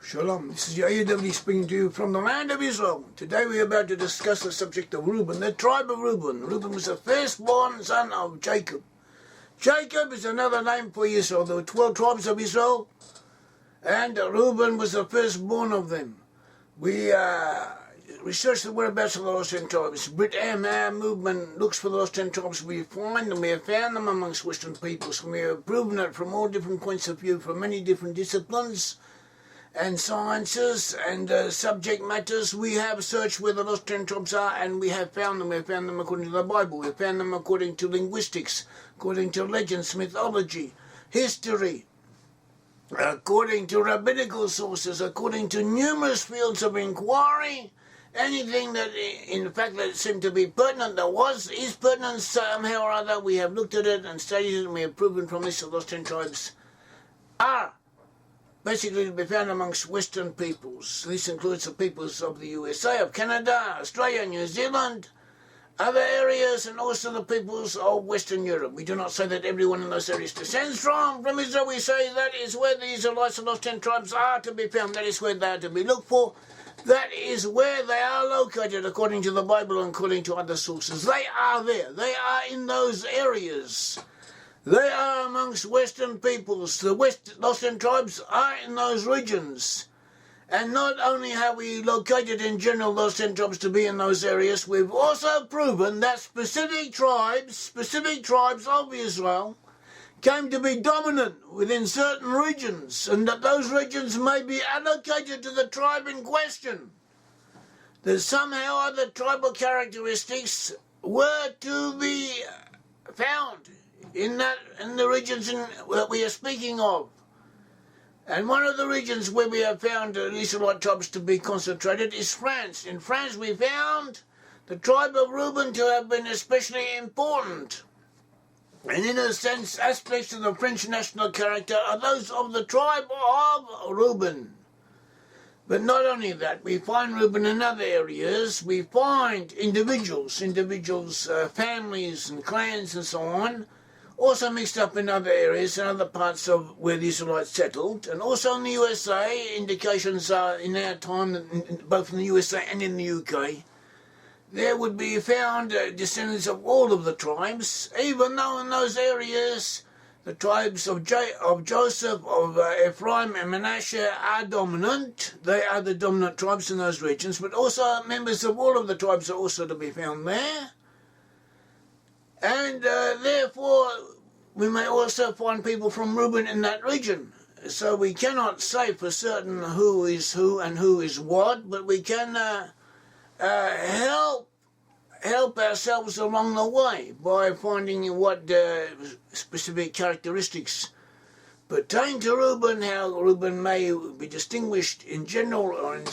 Shalom, this is Yair Davidiy speaking to you from the land of Israel. Today we are about to discuss the subject of Reuben, the tribe of Reuben. Reuben was the firstborn son of Jacob. Jacob is another name for Israel. There were 12 tribes of Israel, and Reuben was the firstborn of them. We researched the whereabouts of the lost 10 tribes. Brit-Am, our movement, looks for the lost 10 tribes. We find them, we have found them amongst Western peoples. We have proven it from all different points of view, from many different disciplines and sciences and subject matters. We have searched where the lost 10 tribes are, and we have found them. We have found them according to the Bible. We have found them according to linguistics, according to legends, mythology, history, according to rabbinical sources, according to numerous fields of inquiry. Anything that, in fact, that seemed to be pertinent, that is pertinent somehow or other, we have looked at it and studied it, and we have proven from this that those 10 tribes are basically to be found amongst Western peoples. This includes the peoples of the USA, of Canada, Australia, New Zealand, other areas, and also the peoples of Western Europe. We do not say that everyone in those areas descends from Israel. We say that is where the Israelites and those 10 tribes are to be found. That is where they are to be looked for. That is where they are located according to the Bible and according to other sources. They are there. They are in those areas. They are amongst Western peoples. The lost 10 tribes are in those regions. And not only have we located in general those 10 tribes to be in those areas, we've also proven that specific tribes of Israel came to be dominant within certain regions, and that those regions may be allocated to the tribe in question. That somehow other tribal characteristics were to be found in the regions that we are speaking of. And one of the regions where we have found the Israelite tribes to be concentrated is France. In France we found the tribe of Reuben to have been especially important. And in a sense, aspects of the French national character are those of the tribe of Reuben. But not only that, we find Reuben in other areas. We find individuals, families and clans and so on, also mixed up in other areas and other parts of where the Israelites settled. And also in the USA, indications are in our time, both in the USA and in the UK, there would be found descendants of all of the tribes, even though in those areas the tribes of Joseph, of Ephraim and Manasseh are dominant. They are the dominant tribes in those regions, but also members of all of the tribes are also to be found there. And therefore we may also find people from Reuben in that region. So we cannot say for certain who is who and who is what, but we can help ourselves along the way by finding what specific characteristics pertain to Reuben, how Reuben may be distinguished in general or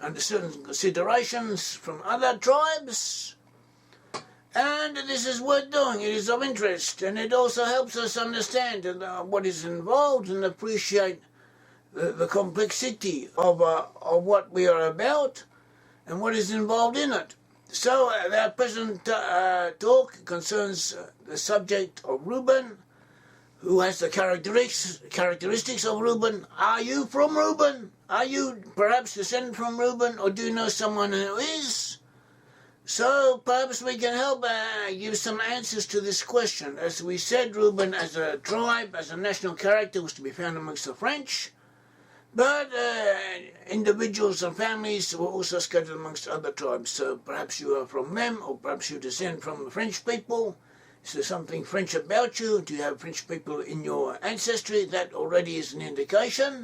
under certain considerations from other tribes. And this is worth doing. It is of interest, and it also helps us understand what is involved and appreciate the complexity of what we are about and what is involved in it. So our present talk concerns the subject of Reuben, who has the characteristics of Reuben. Are you from Reuben? Are you perhaps descended from Reuben, or do you know someone who is? So perhaps we can help give some answers to this question. As we said, Reuben as a tribe, as a national character, was to be found amongst the French. But individuals and families were also scattered amongst other tribes. So perhaps you are from them, or perhaps you descend from the French people. Is there something French about you? Do you have French people in your ancestry? That already is an indication,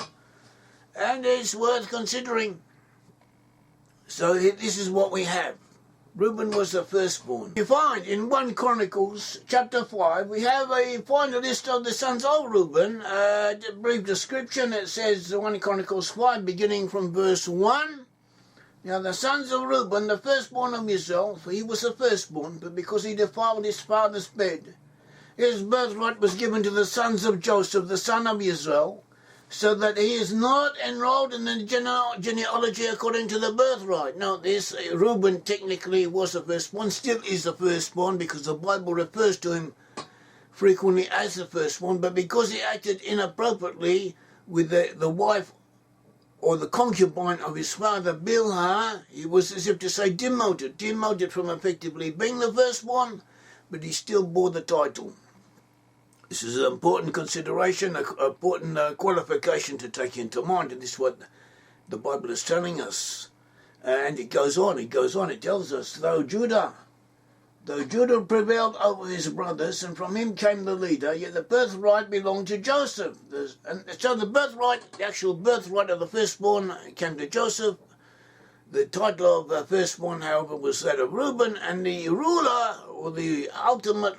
and it's worth considering. So this is what we have. Reuben was the firstborn. You find in 1 Chronicles chapter 5, we find a list of the sons of Reuben. A brief description. It says 1 Chronicles 5, beginning from verse 1. Now the sons of Reuben, the firstborn of Israel, for he was the firstborn, but because he defiled his father's bed, his birthright was given to the sons of Joseph, the son of Israel, so that he is not enrolled in the genealogy according to the birthright. Now, this Reuben technically was the firstborn, still is the firstborn, because the Bible refers to him frequently as the firstborn, but because he acted inappropriately with the wife or the concubine of his father Bilhah, he was, as if to say, demoted from effectively being the firstborn, but he still bore the title. This is an important consideration, an important qualification to take into mind, and this is what the Bible is telling us. And it goes on, it tells us, though Judah prevailed over his brothers, and from him came the leader, yet the birthright belonged to Joseph. And so the actual birthright of the firstborn came to Joseph. The title of firstborn, however, was that of Reuben, and the ruler, or the ultimate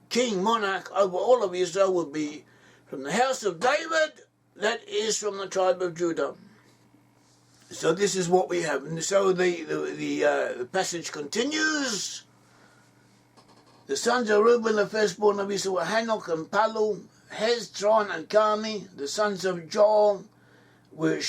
king, monarch over all of Israel, would be from the house of David, that is from the tribe of Judah. So this is what we have. And so the passage continues. The sons of Reuben, the firstborn of Israel, were Hanok and Palu, Hezron and Carmi. The sons of Joel were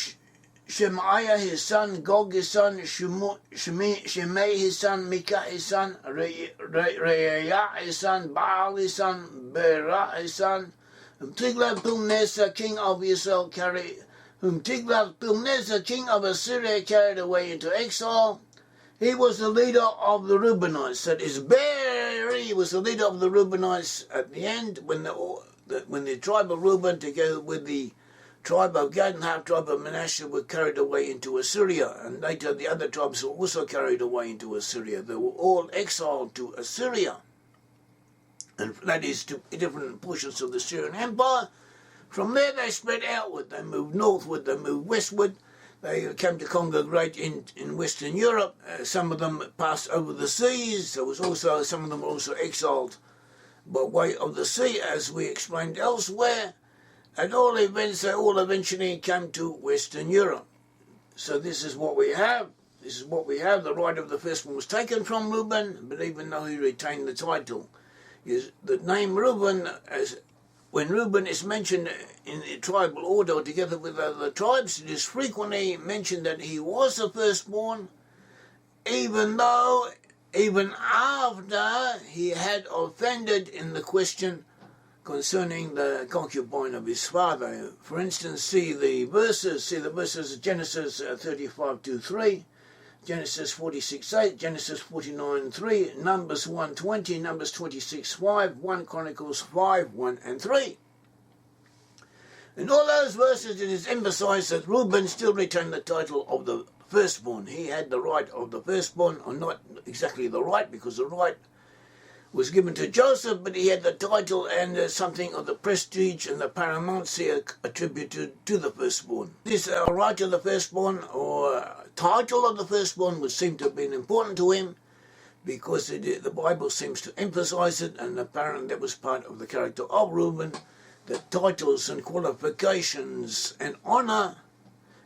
Shemaiah his son, Gog his son, Shimei his son, Micah his son, Reaiah his son, Baal his son, Berah his son, whom Tiglath-Pilneser king of Israel king of Assyria carried away into exile. He was the leader of the Reubenites. That is, Beri was the leader of the Reubenites at the end, when the tribe of Reuben, together with the tribe of Gad and half tribe of Manasseh, were carried away into Assyria, and later the other tribes were also carried away into Assyria. They were all exiled to Assyria, and that is to different portions of the Syrian Empire. From there they spread outward. They moved northward, they moved westward. They came to congregate in Western Europe. Some of them passed over the seas. There was also, some of them were also exiled by way of the sea, as we explained elsewhere. At all events, they all eventually came to Western Europe. So this is what we have. The right of the firstborn was taken from Reuben, but even though he retained the title, the name Reuben, when Reuben is mentioned in the tribal order together with other tribes, it is frequently mentioned that he was the firstborn, even after he had offended in the question concerning the concubine of his father. For instance, see the verses of Genesis 35:2-3, Genesis 46:8, Genesis 49:3, Numbers 1:20, Numbers 26:5, 1 Chronicles 5:1 and 3. In all those verses it is emphasized that Reuben still retained the title of the firstborn. He had the right of the firstborn, or not exactly the right, because the right was given to Joseph, but he had the title and something of the prestige and the paramountcy attributed to the firstborn. This right of the firstborn, or title of the firstborn, would seem to have been important to him, because the Bible seems to emphasize it, and apparently that was part of the character of Reuben, that titles and qualifications and honor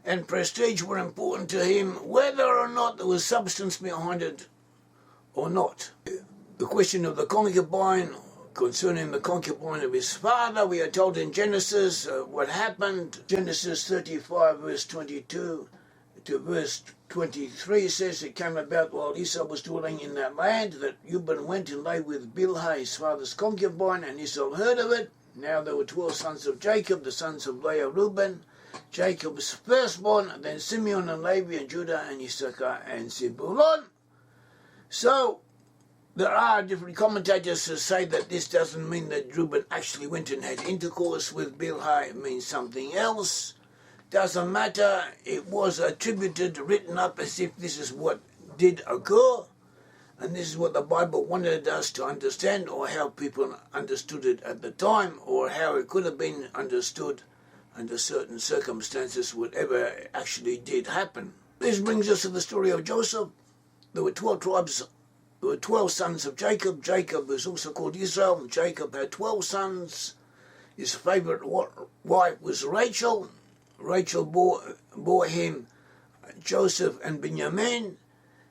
and prestige were important to him, whether or not there was substance behind it or not. The question of the concubine, concerning the concubine of his father, we are told in Genesis what happened. Genesis 35 verse 22 to verse 23 says, it came about while Esau was dwelling in that land that Reuben went and lay with Bilhah, his father's concubine, and Esau heard of it. Now there were 12 sons of Jacob, the sons of Leah, Reuben, Jacob's firstborn, then Simeon and Levi and Judah and Issachar and Zebulun. So there are different commentators who say that this doesn't mean that Reuben actually went and had intercourse with Bilhah. It means something else. Doesn't matter. It was attributed, written up as if this is what did occur. And this is what the Bible wanted us to understand, or how people understood it at the time, or how it could have been understood under certain circumstances, whatever actually did happen. This brings us to the story of Joseph. There were 12 tribes. There were 12 sons of Jacob. Jacob was also called Israel. Jacob had 12 sons. His favorite wife was Rachel. Rachel bore him Joseph and Benjamin.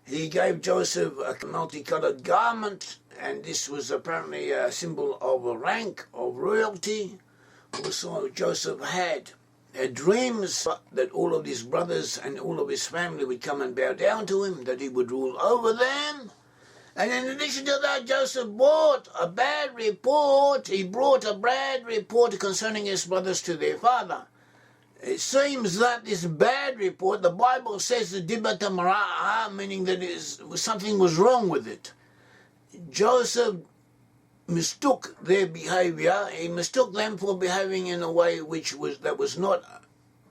He gave Joseph a multicolored garment, and this was apparently a symbol of a rank, of royalty. Also, Joseph had dreams that all of his brothers and all of his family would come and bow down to him, that he would rule over them. And in addition to that, Joseph brought a bad report. He brought a bad report concerning his brothers to their father. It seems that this bad report, the Bible says the dibatamara'a, meaning that something was wrong with it. Joseph mistook their behaviour. He mistook them for behaving in a way that was not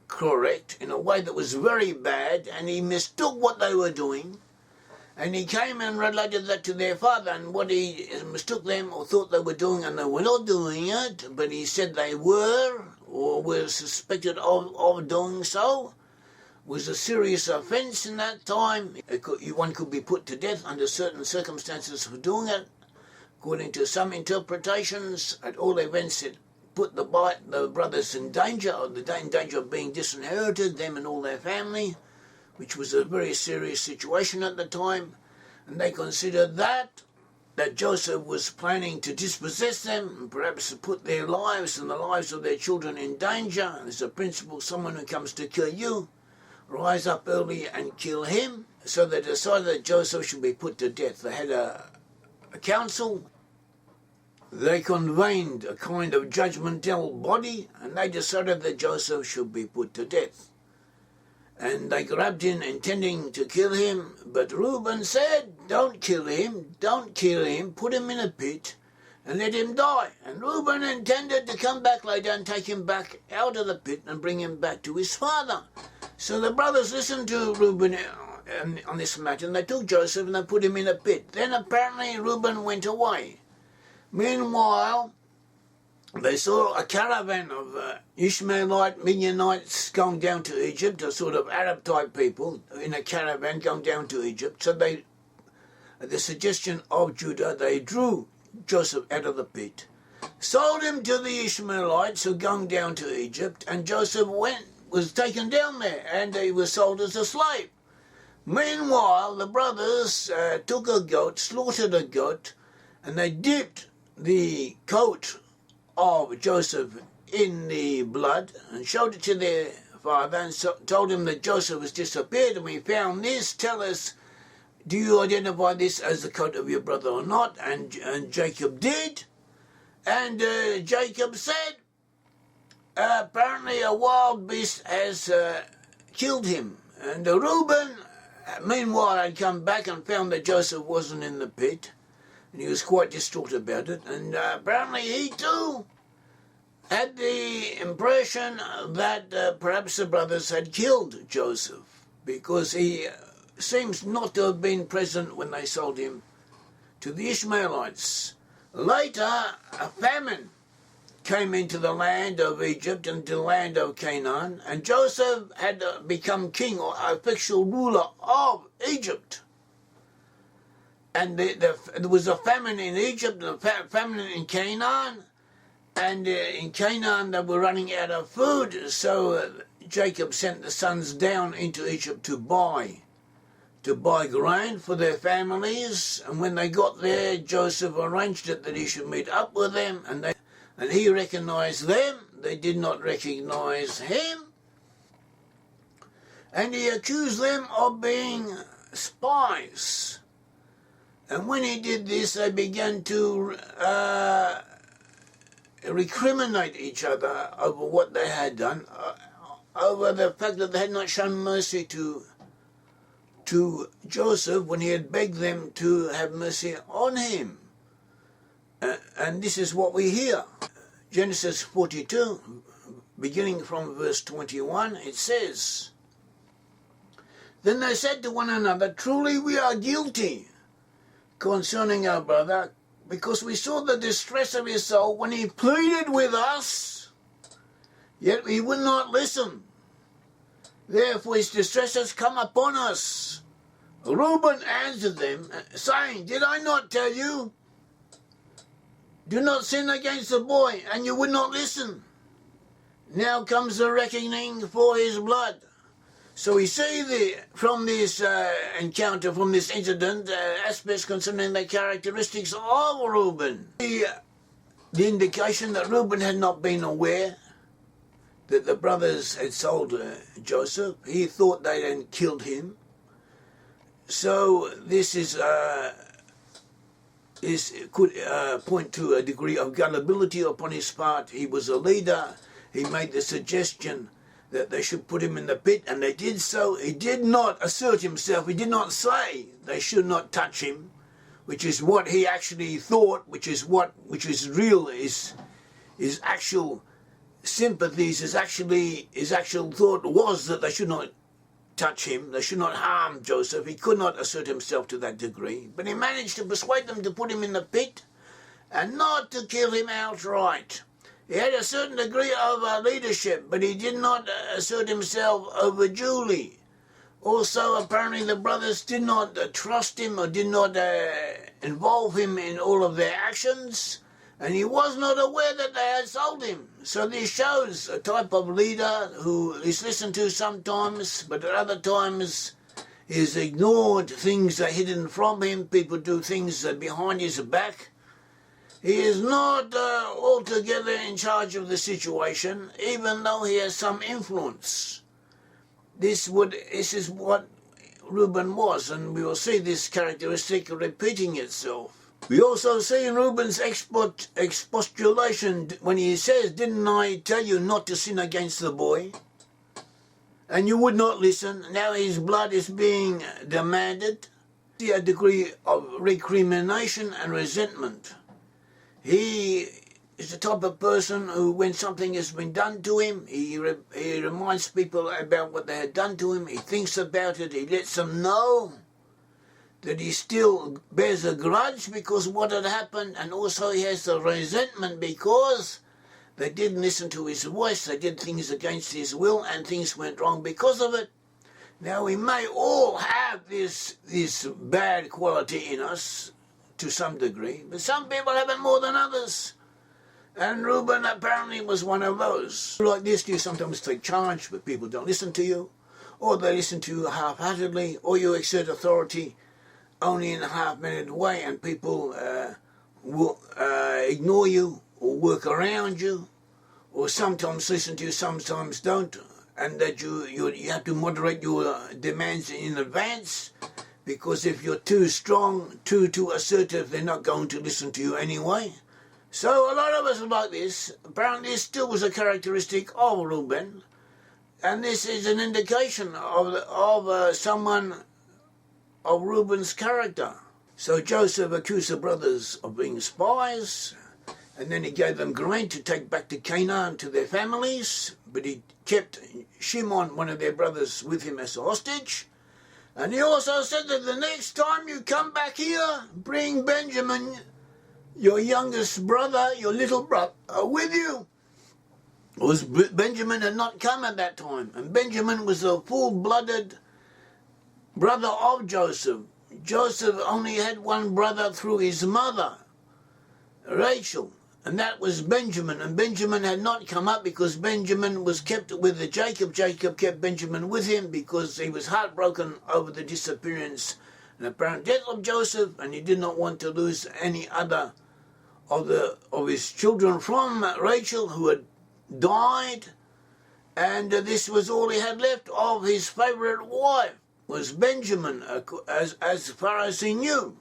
correct, in a way that was very bad, and he mistook what they were doing, and he came and related that to their father, and what he mistook them or thought they were doing, and they were not doing it, but he said they were, or were suspected of doing so, was a serious offence in that time. One could be put to death under certain circumstances for doing it. According to some interpretations, at all events it put the brothers in danger, or in danger of being disinherited, them and all their family, which was a very serious situation at the time. And they considered that Joseph was planning to dispossess them, and perhaps to put their lives and the lives of their children in danger. And there's a principle: someone who comes to kill you, rise up early and kill him. So they decided that Joseph should be put to death. They had a council. They convened a kind of judgmental body, and they decided that Joseph should be put to death. And they grabbed him, intending to kill him, but Reuben said, don't kill him, put him in a pit and let him die. And Reuben intended to come back later and take him back out of the pit and bring him back to his father. So the brothers listened to Reuben on this matter, and they took Joseph and they put him in a pit. Then apparently Reuben went away. Meanwhile, they saw a caravan of Ishmaelite, Midianites going down to Egypt, a sort of Arab-type people in a caravan going down to Egypt. So they, at the suggestion of Judah, they drew Joseph out of the pit, sold him to the Ishmaelites who were going down to Egypt, and Joseph was taken down there, and he was sold as a slave. Meanwhile, the brothers took a goat, slaughtered a goat, and they dipped the coat of Joseph in the blood and showed it to their father, and told him that Joseph has disappeared, and we found this. Tell us, do you identify this as the coat of your brother or not? And Jacob did. And Jacob said, apparently a wild beast has killed him. And Reuben, meanwhile, had come back and found that Joseph wasn't in the pit. And he was quite distraught about it. And apparently he too had the impression that perhaps the brothers had killed Joseph, because he seems not to have been present when they sold him to the Ishmaelites. Later, a famine came into the land of Egypt and to the land of Canaan, and Joseph had become king or official ruler of Egypt. And there was a famine in Egypt and a famine in Canaan. And in Canaan they were running out of food. So Jacob sent the sons down into Egypt to buy grain for their families. And when they got there, Joseph arranged it that he should meet up with them. And he recognized them. They did not recognize him. And he accused them of being spies. And when he did this, they began to recriminate each other over what they had done, over the fact that they had not shown mercy to Joseph when he had begged them to have mercy on him. And this is what we hear. Genesis 42, beginning from verse 21, it says, Then they said to one another, Truly we are guilty concerning our brother, because we saw the distress of his soul when he pleaded with us, yet we would not listen. Therefore his distress has come upon us. Reuben answered them, saying, Did I not tell you? Do not sin against the boy, and you would not listen. Now comes the reckoning for his blood. So we see from this encounter, from this incident, aspects concerning the characteristics of Reuben. The indication that Reuben had not been aware that the brothers had sold Joseph. He thought they had killed him. So this could point to a degree of gullibility upon his part. He was a leader. He made the suggestion that they should put him in the pit, and they did so. He did not assert himself. He did not say they should not touch him, which is what he actually thought, which is real, his actual sympathies, his actual thought was that they should not touch him, they should not harm Joseph. He could not assert himself to that degree, but he managed to persuade them to put him in the pit and not to kill him outright. He had a certain degree of leadership, but he did not assert himself over Julie. Also, apparently the brothers did not trust him or did not involve him in all of their actions, and he was not aware that they had sold him. So this shows a type of leader who is listened to sometimes, but at other times is ignored. Things are hidden from him. People do things behind his back. He is not altogether in charge of the situation, even though he has some influence. This is what Reuben was, and we will see this characteristic repeating itself. We also see in Reuben's expostulation when he says, "Didn't I tell you not to sin against the boy? And you would not listen. Now his blood is being demanded." See a degree of recrimination and resentment. He is the type of person who, when something has been done to him, he reminds people about what they had done to him. He thinks about it. He lets them know that he still bears a grudge because of what had happened, and also he has the resentment because they didn't listen to his voice. They did things against his will, and things went wrong because of it. Now, we may all have this bad quality in us to some degree, but some people have it more than others. And Reuben apparently was one of those. Like this, you sometimes take charge, but people don't listen to you, or they listen to you half-heartedly, or you exert authority only in a half-minute way, and people will ignore you, or work around you, or sometimes listen to you, sometimes don't, and that you have to moderate your demands in advance, because if you're too strong, too assertive, they're not going to listen to you anyway. So a lot of us are like this. Apparently this still was a characteristic of Reuben, and this is an indication of someone of Reuben's character. So Joseph accused the brothers of being spies, and then he gave them grain to take back to Canaan to their families, but he kept Shimon, one of their brothers, with him as a hostage. And he also said that the next time you come back here, bring Benjamin, your youngest brother, your little brother, with you. Because Benjamin had not come at that time, and Benjamin was a full-blooded brother of Joseph. Joseph only had one brother through his mother, Rachel, and that was Benjamin. And Benjamin had not come up because Benjamin was kept with Jacob. Jacob kept Benjamin with him because he was heartbroken over the disappearance and apparent death of Joseph, and he did not want to lose any other of his children from Rachel, who had died, and this was all he had left of his favourite wife, was Benjamin, as far as he knew.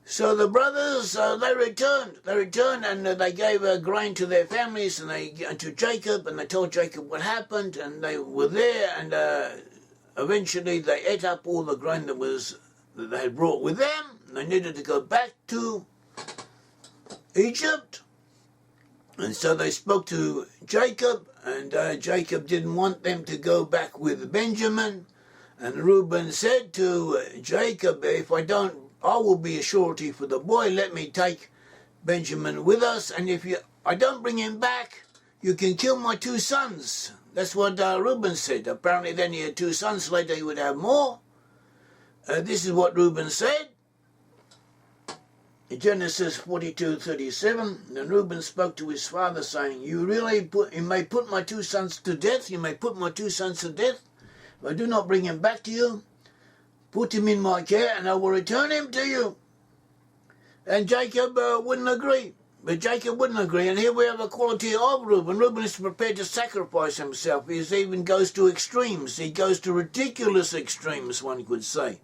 So the brothers, they returned, and they gave grain to their families and to Jacob, and they told Jacob what happened, and they were there, and eventually they ate up all the grain that they had brought with them. They needed to go back to Egypt, and so they spoke to Jacob, and Jacob didn't want them to go back with Benjamin, and Reuben said to Jacob, "If I don't, I will be a surety for the boy. Let me take Benjamin with us, and if I don't bring him back, you can kill my two sons." That's what Reuben said. Apparently then he had two sons. Later he would have more. This is what Reuben said. In Genesis 42:37, then Reuben spoke to his father, saying, "You may put my two sons to death. You may put my two sons to death. If I do not bring him back to you, put him in my care, and I will return him to you." And Jacob wouldn't agree. But Jacob wouldn't agree, and here we have a quality of Reuben. Reuben is prepared to sacrifice himself. He even goes to extremes. He goes to ridiculous extremes, one could say.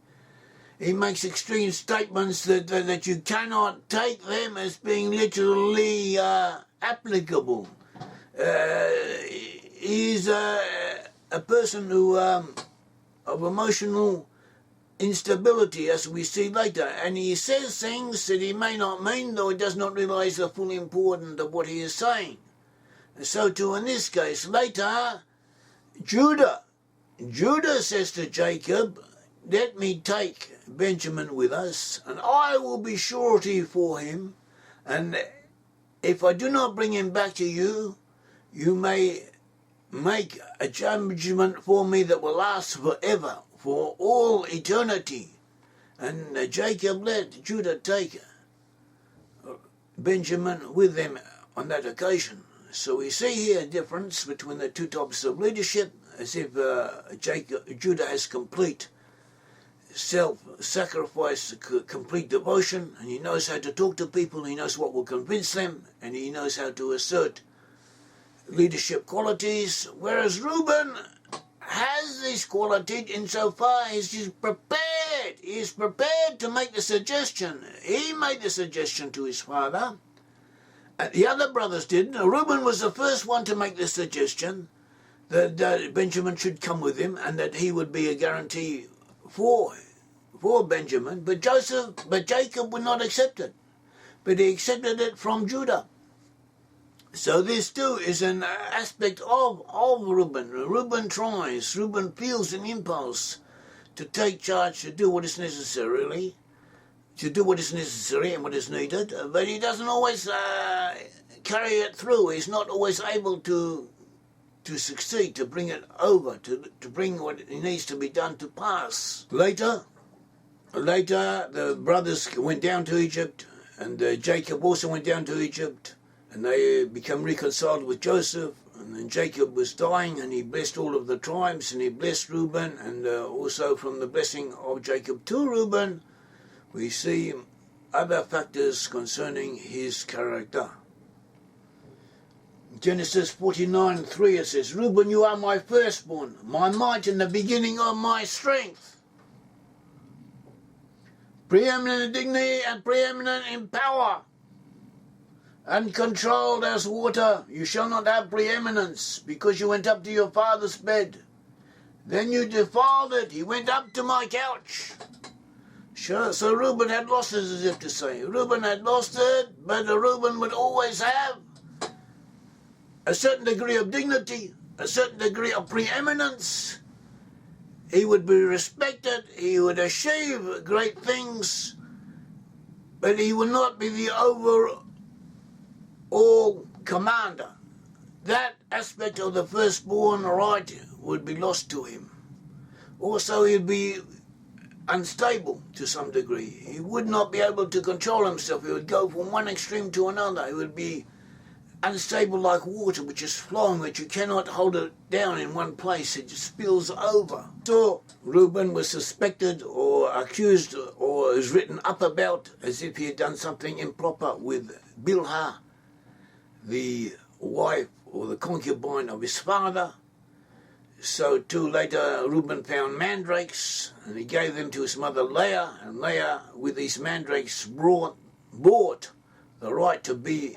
He makes extreme statements that you cannot take them as being literally applicable. is a person who of emotional instability, as we see later, and he says things that he may not mean, though he does not realise the full importance of what he is saying. And so too in this case. Later, Judah says to Jacob, let me take Benjamin with us, and I will be surety for him, and if I do not bring him back to you, you may make a judgment for me that will last forever, for all eternity. And Jacob let Judah take Benjamin with them on that occasion. So we see here a difference between the two types of leadership, as if Judah has complete self-sacrifice, complete devotion, and he knows how to talk to people, he knows what will convince them, and he knows how to assert leadership qualities, whereas Reuben has these qualities insofar as he's prepared. He is prepared to make the suggestion. He made the suggestion to his father, and the other brothers didn't. Reuben was the first one to make the suggestion that Benjamin should come with him and that he would be a guarantee for Benjamin, but Jacob would not accept it, but he accepted it from Judah. So this too is an aspect of Reuben. Reuben tries, Reuben feels an impulse to take charge, to do what is necessary and what is needed, but he doesn't always carry it through. He's not always able to succeed, to bring it over, to bring what needs to be done to pass. Later, the brothers went down to Egypt, and Jacob also went down to Egypt, and they become reconciled with Joseph. And then Jacob was dying, and he blessed all of the tribes, and he blessed Reuben, and also from the blessing of Jacob to Reuben, we see other factors concerning his character. Genesis 49:3 it says, Reuben, you are my firstborn, my might and the beginning of my strength. Preeminent in dignity and preeminent in power, uncontrolled as water. You shall not have preeminence, because you went up to your father's bed. Then you defiled it. He went up to my couch. Sure, so Reuben had lost it, as if to say. Reuben had lost it, but Reuben would always have a certain degree of dignity, a certain degree of preeminence. He would be respected, he would achieve great things, but he would not be the overall commander. That aspect of the firstborn right would be lost to him. Also, he'd be unstable to some degree. He would not be able to control himself. He would go from one extreme to another. He would be unstable like water, which is flowing, which you cannot hold it down in one place. It just spills over. So Reuben was suspected or accused or is written up about as if he had done something improper with Bilhah, the wife or the concubine of his father. So too later Reuben found mandrakes, and he gave them to his mother Leah, and Leah with these mandrakes bought the right to be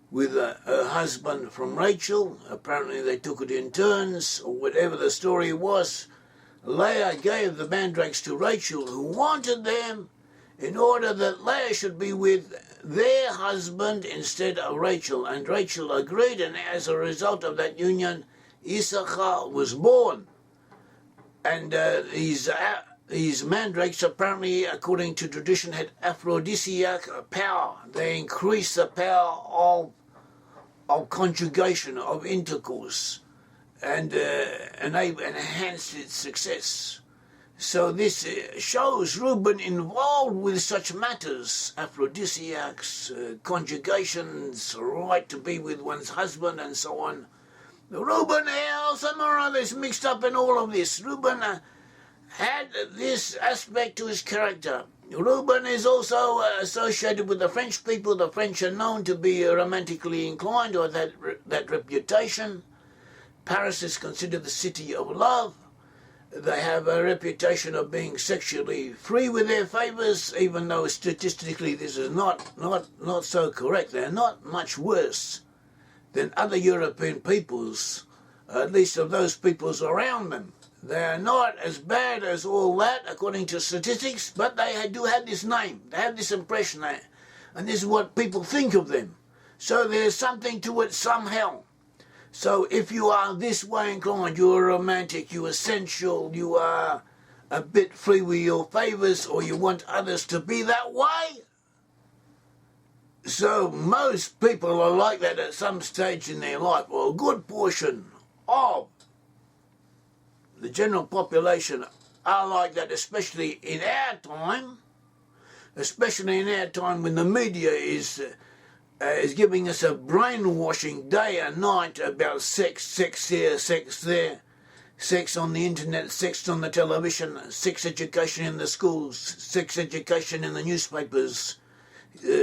with her husband from Rachel. Apparently they took it in turns, or whatever the story was. Leah gave the mandrakes to Rachel, who wanted them in order that Leah should be with their husband instead of Rachel. And Rachel agreed, and as a result of that union, Issachar was born. And these mandrakes apparently, according to tradition, had aphrodisiac power. They increased the power of conjugation, of intercourse, and enhanced its success. So this shows Reuben involved with such matters, aphrodisiacs, conjugations, right to be with one's husband, and so on. Reuben somehow is mixed up in all of this. Reuben had this aspect to his character. Reuben is also associated with the French people. The French are known to be romantically inclined, or that reputation. Paris is considered the city of love. They have a reputation of being sexually free with their favours, even though statistically this is not so correct. They're not much worse than other European peoples at least of those peoples around them. They are not as bad as all that, according to statistics, but they do have this name. They have this impression there, and this is what people think of them. So there's something to it somehow. So if you are this way inclined, you're a romantic, you're essential, you are a bit free with your favours, or you want others to be that way. So most people are like that at some stage in their life, or a good portion of the general population are like that, especially in our time, when the media is giving us a brainwashing day and night about sex here, sex there, sex on the internet, sex on the television, sex education in the schools, sex education in the newspapers,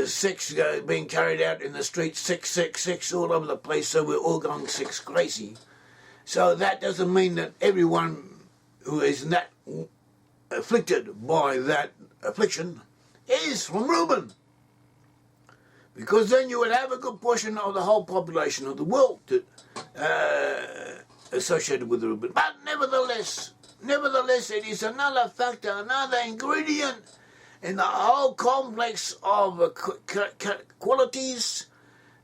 sex being carried out in the streets, sex all over the place, so we're all going sex crazy. So that doesn't mean that everyone who is not afflicted by that affliction is from Reuben. Because then you would have a good portion of the whole population of the world associated with Reuben. But nevertheless, it is another factor, another ingredient in the whole complex of qualities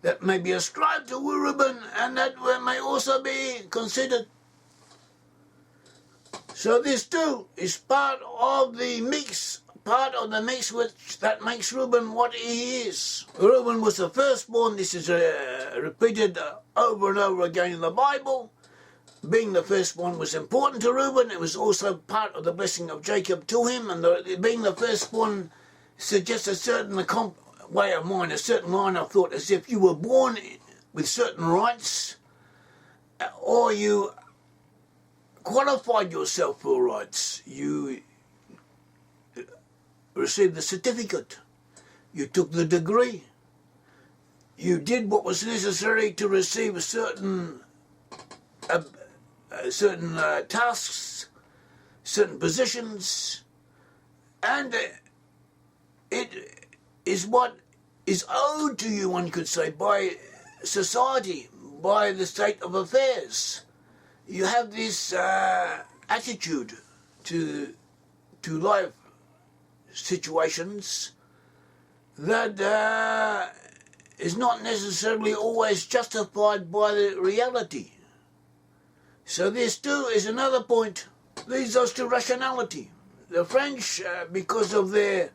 that may be ascribed to Reuben and that may also be considered. So this too is part of the mix which that makes Reuben what he is. Reuben was the firstborn. This is repeated over and over again in the Bible. Being the firstborn was important to Reuben. It was also part of the blessing of Jacob to him, and being the firstborn suggests a certain way of mind, a certain line of thought, as if you were born with certain rights, or you qualified yourself for rights. You received the certificate, you took the degree, you did what was necessary to receive certain tasks, certain positions, and it is what is owed to you, one could say, by society, by the state of affairs. You have this attitude to life situations that is not necessarily always justified by the reality. So this too is another point. Leads us to rationality. The French, because of their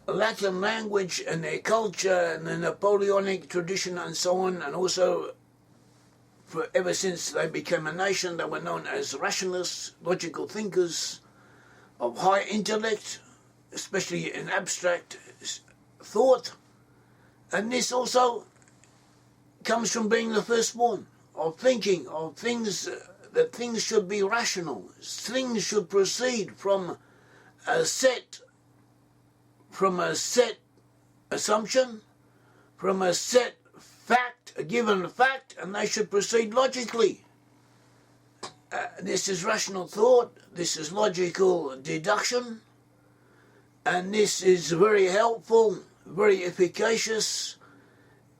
Latin language and their culture and the Napoleonic tradition and so on, and also ever since they became a nation, they were known as rationalists, logical thinkers of high intellect, especially in abstract thought. And this also comes from being the firstborn, of thinking of things, that things should be rational, things should proceed from a set assumption, from a set fact, a given fact, and they should proceed logically. This is rational thought, this is logical deduction, and this is very helpful, very efficacious.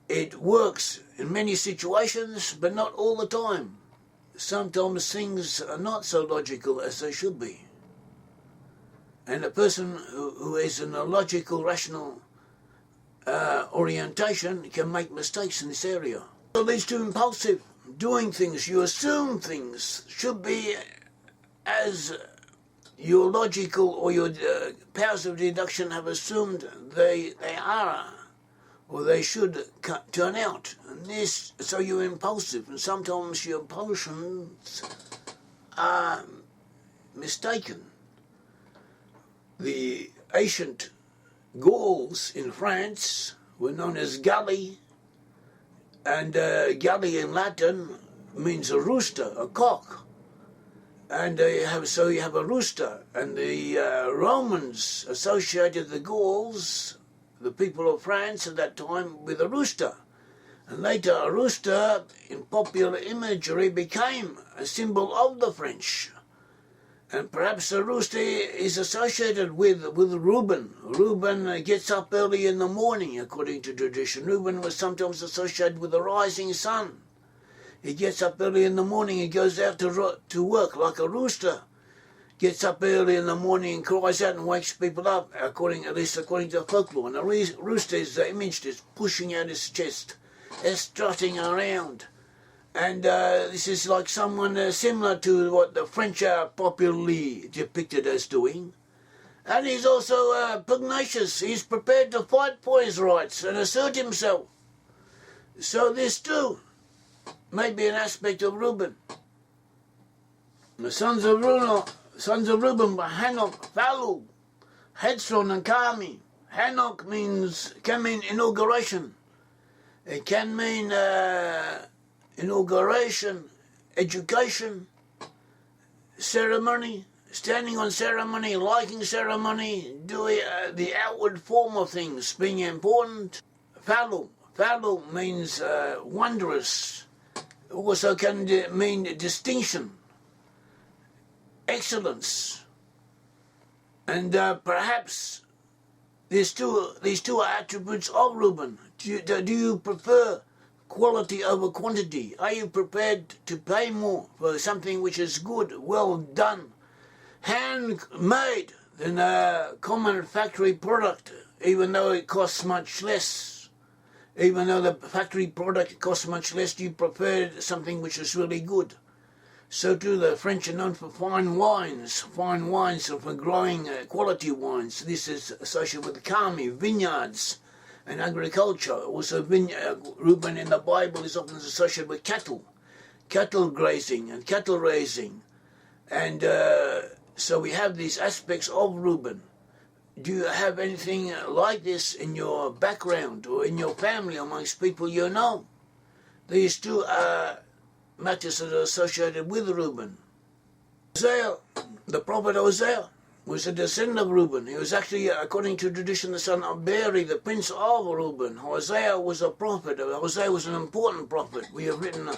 It works in many situations, but not all the time. Sometimes things are not so logical as they should be. And a person who is in a logical, rational orientation can make mistakes in this area. It leads to impulsive doing things. You assume things should be as your logical or your powers of deduction have assumed they are, or they should turn out. And this, so you're impulsive, and sometimes your impulsions are mistaken. The ancient Gauls in France were known as Galli, and Galli in Latin means a rooster, a cock. And you have a rooster, and the Romans associated the Gauls, the people of France at that time, with a rooster. And later a rooster, in popular imagery, became a symbol of the French. And perhaps the rooster is associated with Reuben. Reuben gets up early in the morning, according to tradition. Reuben was sometimes associated with the rising sun. He gets up early in the morning, he goes out to work like a rooster. Gets up early in the morning and cries out and wakes people up, at least according to folklore. And a rooster is imaged as pushing out his chest, strutting around. And this is like someone similar to what the French are popularly depicted as doing. And he's also pugnacious. He's prepared to fight for his rights and assert himself. So this too may be an aspect of Reuben. The sons of Reuben were Hanok, Phalu, Hezron and Carmi. Hanok can mean inauguration. It can mean inauguration, education, ceremony, standing on ceremony, liking ceremony, doing the outward form of things being important. Phalu means wondrous. It also can mean distinction, excellence, and perhaps these two are attributes of Reuben. Do you prefer quality over quantity? Are you prepared to pay more for something which is good, well done, handmade than a common factory product, even though it costs much less? Even though the factory product costs much less, do you prefer something which is really good? So too the French are known for fine wines and for growing quality wines. This is associated with Carmi, vineyards and agriculture. Also Reuben in the Bible is often associated with cattle grazing and cattle raising. And so we have these aspects of Reuben. Do you have anything like this in your background or in your family amongst people you know? These two are matters that are associated with Reuben. Hosea, the prophet Hosea, was a descendant of Reuben. He was actually, according to tradition, the son of Beri, the prince of Reuben. Hosea was a prophet. Hosea was an important prophet. We have written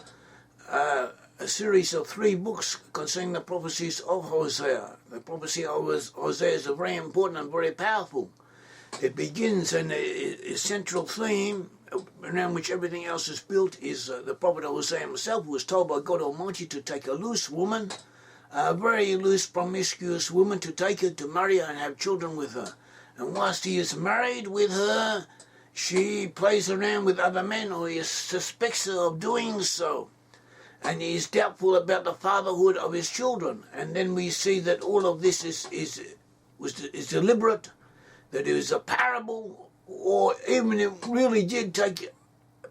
a series of 3 books concerning the prophecies of Hosea. The prophecy of Hosea is very important and very powerful. It begins, and its central theme, around which everything else is built, is the prophet Hosea himself, who was told by God Almighty to take a loose woman, a very loose, promiscuous woman, to take her, to marry her and have children with her. And whilst he is married with her, she plays around with other men, or he suspects her of doing so. And he is doubtful about the fatherhood of his children. And then we see that all of this is deliberate, that it was a parable, or even it really did take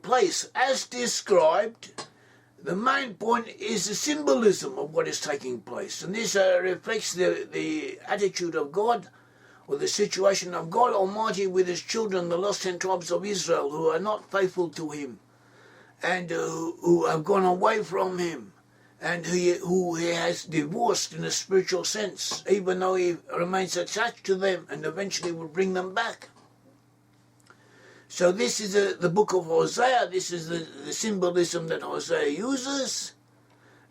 place as described. The main point is the symbolism of what is taking place. And this reflects the attitude of God, or the situation of God Almighty with his children, the lost 10 tribes of Israel, who are not faithful to him, and who have gone away from him, and who he has divorced in a spiritual sense, even though he remains attached to them and eventually will bring them back. So this is the book of Hosea. This is the symbolism that Hosea uses.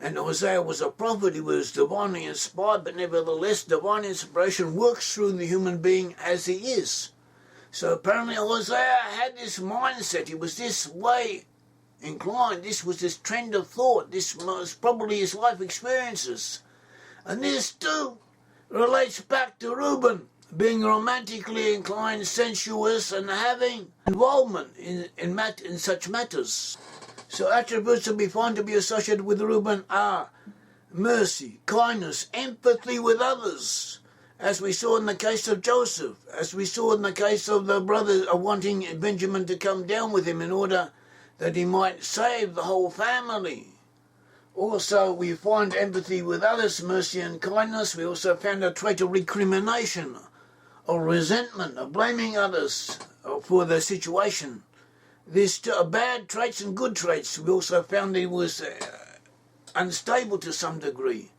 And Hosea was a prophet. He was divinely inspired, but nevertheless divine inspiration works through the human being as he is. So apparently Hosea had this mindset. He was this way inclined. This was his trend of thought. This was probably his life experiences. And this too relates back to Reuben, being romantically inclined, sensuous, and having involvement in such matters. So attributes that we find to be associated with Reuben are mercy, kindness, empathy with others, as we saw in the case of Joseph, as we saw in the case of the brothers wanting Benjamin to come down with him in order that he might save the whole family. Also, we find empathy with others, mercy and kindness. We also found a trait of recrimination, or resentment, of blaming others for the situation. These bad traits and good traits. We also found he was unstable to some degree.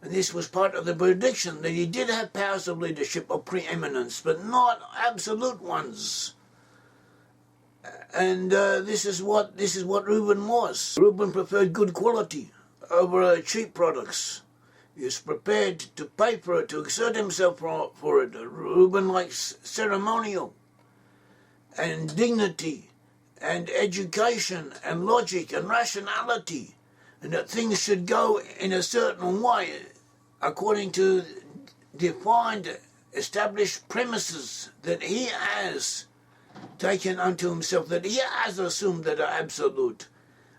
And this was part of the prediction, that he did have powers of leadership or preeminence, but not absolute ones. And this is what Reuben was. Reuben preferred good quality over cheap products. He was prepared to pay for it, to exert himself for it. Reuben likes ceremonial and dignity and education and logic and rationality and that things should go in a certain way according to defined, established premises that he has taken unto himself, that he has assumed that are absolute,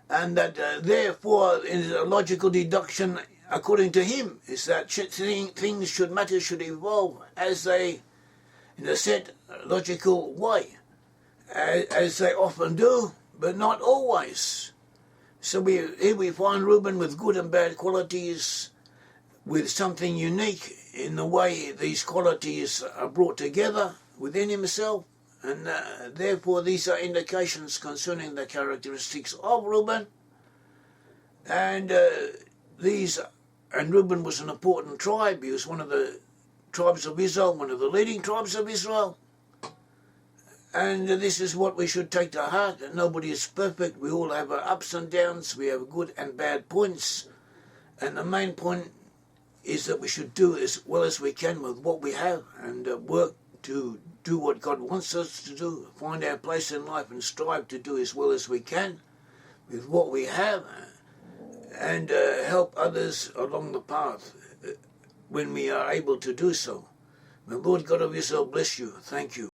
and that therefore in a logical deduction according to him is that things should, matter should evolve as they, in a set logical way, as they often do, but not always. So here we find Reuben with good and bad qualities, with something unique in the way these qualities are brought together within himself, and therefore these are indications concerning the characteristics of Reuben. And Reuben was an important tribe. He was one of the tribes of Israel, one of the leading tribes of Israel. And this is what we should take to heart, that nobody is perfect. We all have our ups and downs. We have good and bad points. And the main point is that we should do as well as we can with what we have, and work to do what God wants us to do, find our place in life and strive to do as well as we can with what we have, and help others along the path when we are able to do so. May the Lord God of Israel bless you. Thank you.